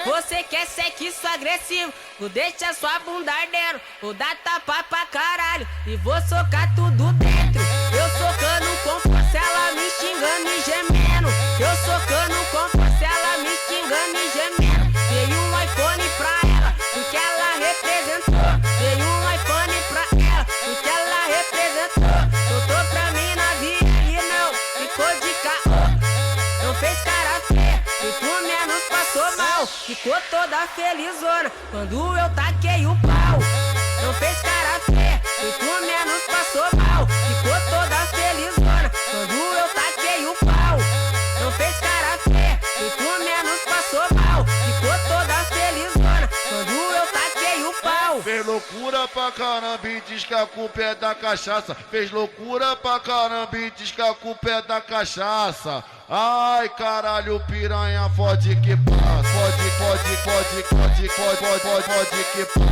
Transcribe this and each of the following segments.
Você quer sexo agressivo, vou deixar sua bunda ardendo, vou dar tapa pra caralho e vou socar tudo dentro. Eu socando com força, ela me xingando e gemendo. Eu socando com força, ela me xingando e gemendo. Dei um iPhone pra ela, porque ela representou. Dei um iPhone pra ela, porque ela representou. Soltou pra mim na via e não ficou de caô. Não fez cara feia, muito menos passou mal. Ficou toda felizona quando eu taquei o pau. Não fez cara feia, muito menos passou mal. Ficou toda felizona quando eu taquei o pau. Não fez cara feia, muito menos passou mal. Ficou toda felizona quando eu taquei o pau. Fez loucura pra caramba e diz que a culpa é da cachaça. Fez loucura pra caramba e diz que a culpa é da cachaça. Ai, caralho, piranha, fode que passa. Fode que passa. Fode que passa. Fode que passa.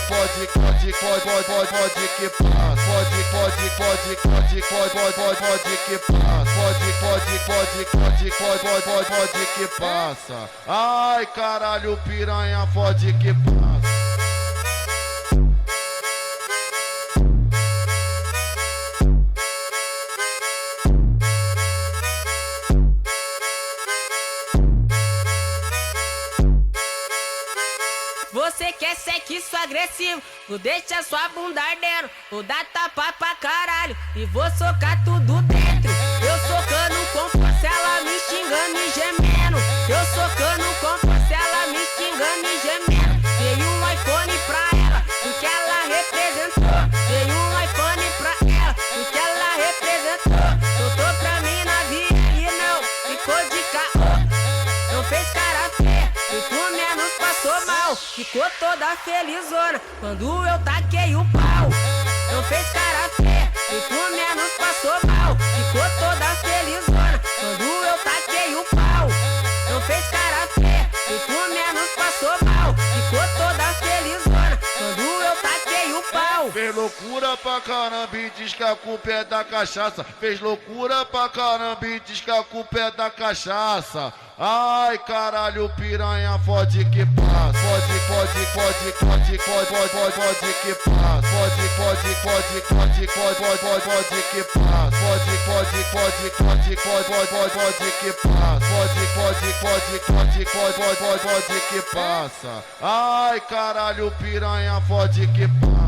Fode que passa. Fode que passa. Ai, caralho, piranha, fode que passa. Você quer sexo agressivo, vou deixar sua bunda ardendo, vou dar tapa pra caralho e vou socar tudo dentro. Eu socando com força, ela me xingando e gemendo. Eu socando com força, ela me xingando e gemendo. Dei um iPhone pra ela, porque ela representou. Dei um iPhone pra ela, porque ela representou. Soltou pra mim na via e não ficou de caô. Não fez cara feia, muito menos passou mal. Ficou toda felizona quando eu taquei o pau. Não fez cara feia, muito menos passou mal. Ficou toda felizona quando eu taquei o pau. Não fez cara feia, muito menos passou mal. Ficou toda felizona quando eu taquei o pau. Fez loucura pra caramba e diz que a culpa é da cachaça. Fez loucura pra caramba e diz que a culpa é da cachaça. Ai, caralho, piranha, fode que passa. Fode que passa. Fode que passa. Fode que passa. Fode que passa. Fode que passa. Ai, caralho, piranha, fode que passa.